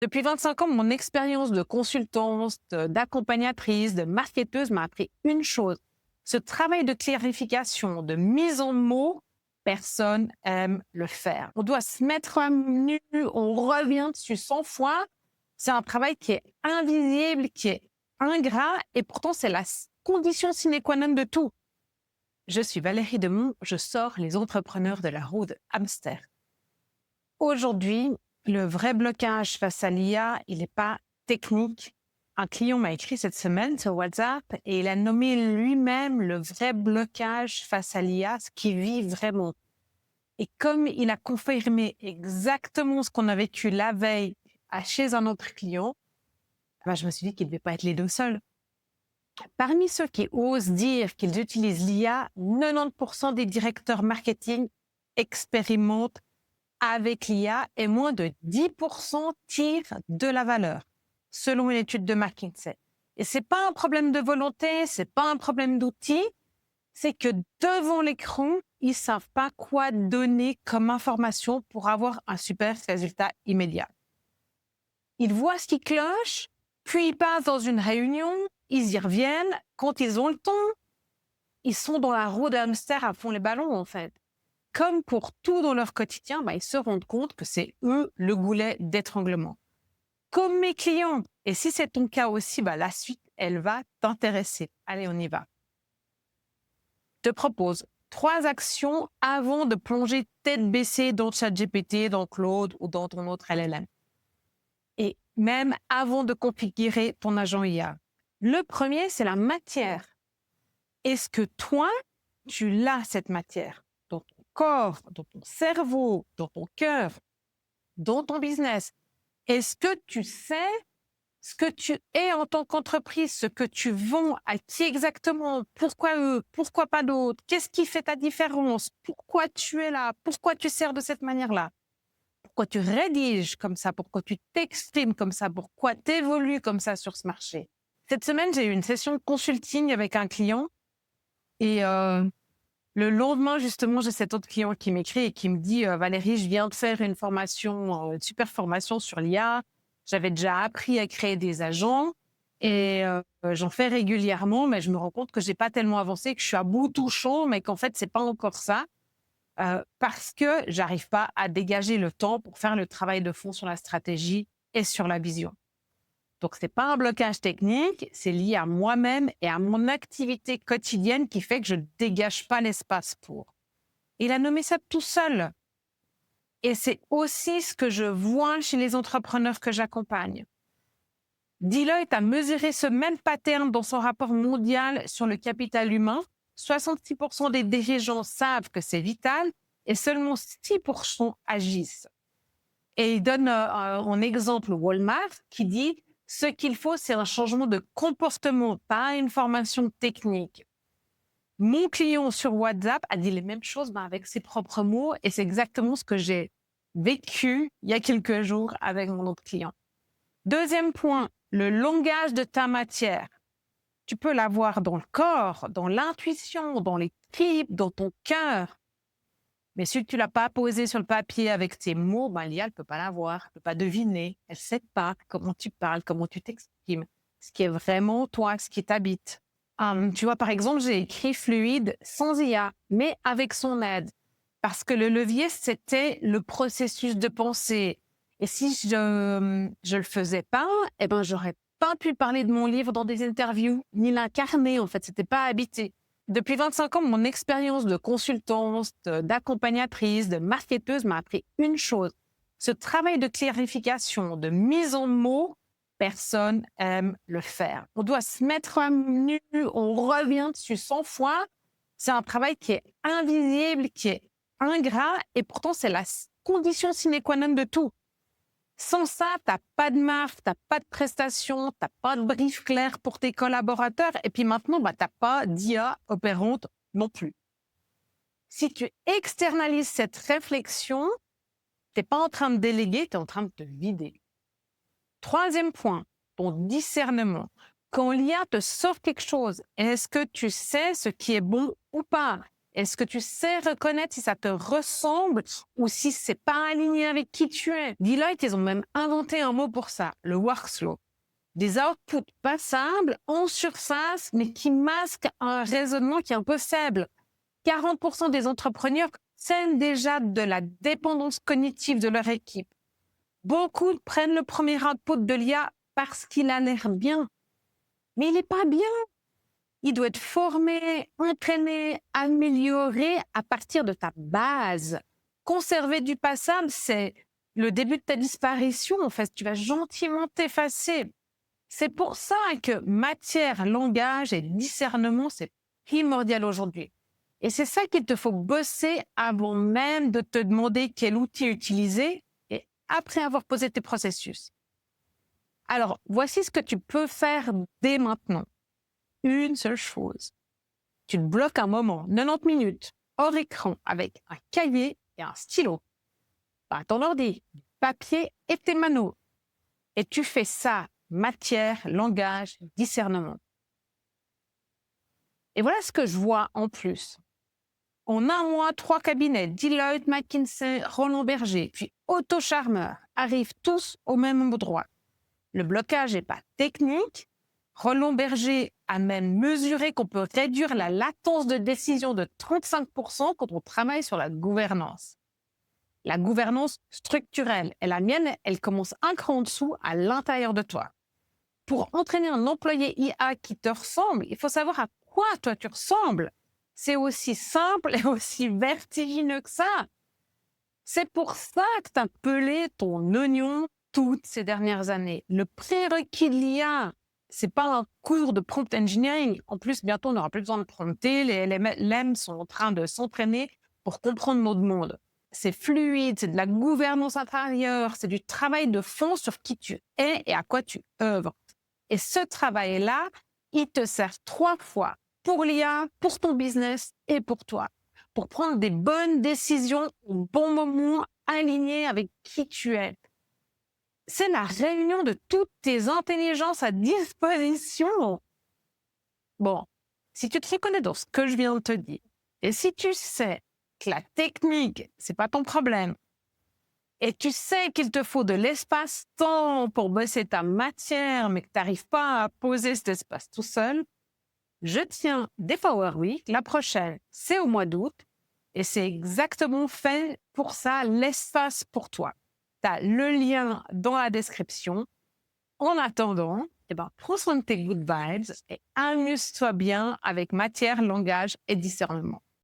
Depuis 25 ans, mon expérience de consultante, d'accompagnatrice, de marketeuse m'a appris une chose. Ce travail de clarification, de mise en mots, personne aime le faire. On doit se mettre à nu, on revient dessus 100 fois. C'est un travail qui est invisible, qui est ingrat, et pourtant c'est la condition sine qua non de tout. Je suis Valérie Demont, je sors les entrepreneurs de la roue de hamster. Aujourd'hui, le vrai blocage face à l'IA, il n'est pas technique. Un client m'a écrit cette semaine sur WhatsApp et il a nommé lui-même le vrai blocage face à l'IA, ce qu'il vit vraiment. Et comme il a confirmé exactement ce qu'on a vécu la veille chez un autre client, je me suis dit qu'il ne devait pas être les deux seuls. Parmi ceux qui osent dire qu'ils utilisent l'IA, 90% des directeurs marketing expérimentent avec l'IA et moins de 10% tirent de la valeur, selon une étude de McKinsey. Et ce n'est pas un problème de volonté, ce n'est pas un problème d'outils, c'est que devant l'écran, ils ne savent pas quoi donner comme information pour avoir un super résultat immédiat. Ils voient ce qui cloche, puis ils passent dans une réunion, ils y reviennent. Quand ils ont le temps, ils sont dans la roue de hamster à fond les ballons, en fait. Comme pour tout dans leur quotidien, ils se rendent compte que c'est eux le goulet d'étranglement. Comme mes clients. Et si c'est ton cas aussi, la suite, elle va t'intéresser. Allez, on y va. Je te propose 3 actions avant de plonger tête baissée dans ChatGPT, dans Claude ou dans ton autre LLM. Et même avant de configurer ton agent IA. Le premier, c'est la matière. Est-ce que toi, tu l'as cette matière dans ton corps, dans ton cerveau, dans ton cœur, dans ton business? Est-ce que tu sais ce que tu es en tant qu'entreprise, ce que tu vends, à qui exactement, pourquoi eux, pourquoi pas d'autres, qu'est-ce qui fait ta différence, pourquoi tu es là, pourquoi tu sers de cette manière-là, pourquoi tu rédiges comme ça, pourquoi tu t'exprimes comme ça, pourquoi tu évolues comme ça sur ce marché. Cette semaine, j'ai eu une session de consulting avec un client et le lendemain, justement, j'ai cet autre client qui m'écrit et qui me dit « Valérie, je viens de faire une formation, une super formation sur l'IA. J'avais déjà appris à créer des agents et j'en fais régulièrement, mais je me rends compte que je n'ai pas tellement avancé, que je suis à bout touchant, mais qu'en fait, ce n'est pas encore ça parce que je n'arrive pas à dégager le temps pour faire le travail de fond sur la stratégie et sur la vision. » Donc, ce n'est pas un blocage technique, c'est lié à moi-même et à mon activité quotidienne qui fait que je ne dégage pas l'espace pour. Il a nommé ça tout seul. Et c'est aussi ce que je vois chez les entrepreneurs que j'accompagne. Deloitte a mesuré ce même pattern dans son rapport mondial sur le capital humain. 66% des dirigeants savent que c'est vital et seulement 6% agissent. Et il donne en exemple Walmart qui dit « Ce qu'il faut, c'est un changement de comportement, pas une formation technique. » Mon client sur WhatsApp a dit les mêmes choses avec ses propres mots et c'est exactement ce que j'ai vécu il y a quelques jours avec mon autre client. Deuxième point, le langage de ta matière. Tu peux l'avoir dans le corps, dans l'intuition, dans les tripes, dans ton cœur. Mais si tu ne l'as pas posé sur le papier avec tes mots, l'IA ne peut pas l'avoir, elle ne peut pas deviner, elle ne sait pas comment tu parles, comment tu t'exprimes, ce qui est vraiment toi, ce qui t'habite. Tu vois, par exemple, j'ai écrit fluide sans IA, mais avec son aide. Parce que le levier, c'était le processus de pensée. Et si je ne le faisais pas, j'aurais pas pu parler de mon livre dans des interviews, ni l'incarner, en fait, c'était pas habité. Depuis 25 ans, mon expérience de consultante, d'accompagnatrice, de marketeuse m'a appris une chose. Ce travail de clarification, de mise en mots, personne aime le faire. On doit se mettre à nu, on revient dessus 100 fois. C'est un travail qui est invisible, qui est ingrat, et pourtant c'est la condition sine qua non de tout. Sans ça, tu n'as pas de marque, tu n'as pas de prestation, tu n'as pas de brief clair pour tes collaborateurs. Et puis maintenant, tu n'as pas d'IA opérante non plus. Si tu externalises cette réflexion, tu n'es pas en train de déléguer, tu es en train de te vider. Troisième point, ton discernement. Quand l'IA te sort quelque chose, est-ce que tu sais ce qui est bon ou pas? Est-ce que tu sais reconnaître si ça te ressemble ou si c'est pas aligné avec qui tu es? Deloitte, ils ont même inventé un mot pour ça, le workflow. Des outputs passables en surface, mais qui masquent un raisonnement qui est un peu faible. 40% des entrepreneurs sèment déjà de la dépendance cognitive de leur équipe. Beaucoup prennent le premier output de l'IA parce qu'il a l'air bien. Mais il n'est pas bien. Il doit être formé, entraîné, amélioré à partir de ta base. Conserver du passable, c'est le début de ta disparition. En fait, tu vas gentiment t'effacer. C'est pour ça que matière, langage et discernement, c'est primordial aujourd'hui. Et c'est ça qu'il te faut bosser avant même de te demander quel outil utiliser et après avoir posé tes processus. Alors, voici ce que tu peux faire dès maintenant. Une seule chose. Tu te bloques un moment, 90 minutes, hors écran, avec un cahier et un stylo. Pas ton ordi, du papier et tes manos. Et tu fais ça, matière, langage, discernement. Et voilà ce que je vois en plus. En un mois, 3 cabinets, Deloitte, McKinsey, Roland Berger, puis Otto Scharmer, arrivent tous au même endroit. Le blocage n'est pas technique. Roland Berger a même mesuré qu'on peut réduire la latence de décision de 35% quand on travaille sur la gouvernance. La gouvernance structurelle. Et la mienne, elle commence un cran en dessous à l'intérieur de toi. Pour entraîner un employé IA qui te ressemble, il faut savoir à quoi toi tu ressembles. C'est aussi simple et aussi vertigineux que ça. C'est pour ça que tu as pelé ton oignon toutes ces dernières années. Le prérequis de l'IA, c'est pas un cours de prompt engineering. En plus, bientôt, on n'aura plus besoin de prompter. Les LLM sont en train de s'entraîner pour comprendre notre monde. C'est fluide, c'est de la gouvernance intérieure, c'est du travail de fond sur qui tu es et à quoi tu œuvres. Et ce travail-là, il te sert 3 fois pour l'IA, pour ton business et pour toi, pour prendre des bonnes décisions au bon moment, alignées avec qui tu es. C'est la réunion de toutes tes intelligences à disposition. Bon, si tu te reconnais dans ce que je viens de te dire, et si tu sais que la technique, c'est pas ton problème, et tu sais qu'il te faut de l'espace-temps pour bosser ta matière, mais que tu n'arrives pas à poser cet espace tout seul, je tiens des Power Week. La prochaine, c'est au mois d'août. Et c'est exactement fait pour ça, l'espace pour toi. Tu as le lien dans la description. En attendant, prends soin de tes good vibes et amuse-toi bien avec matière, langage et discernement.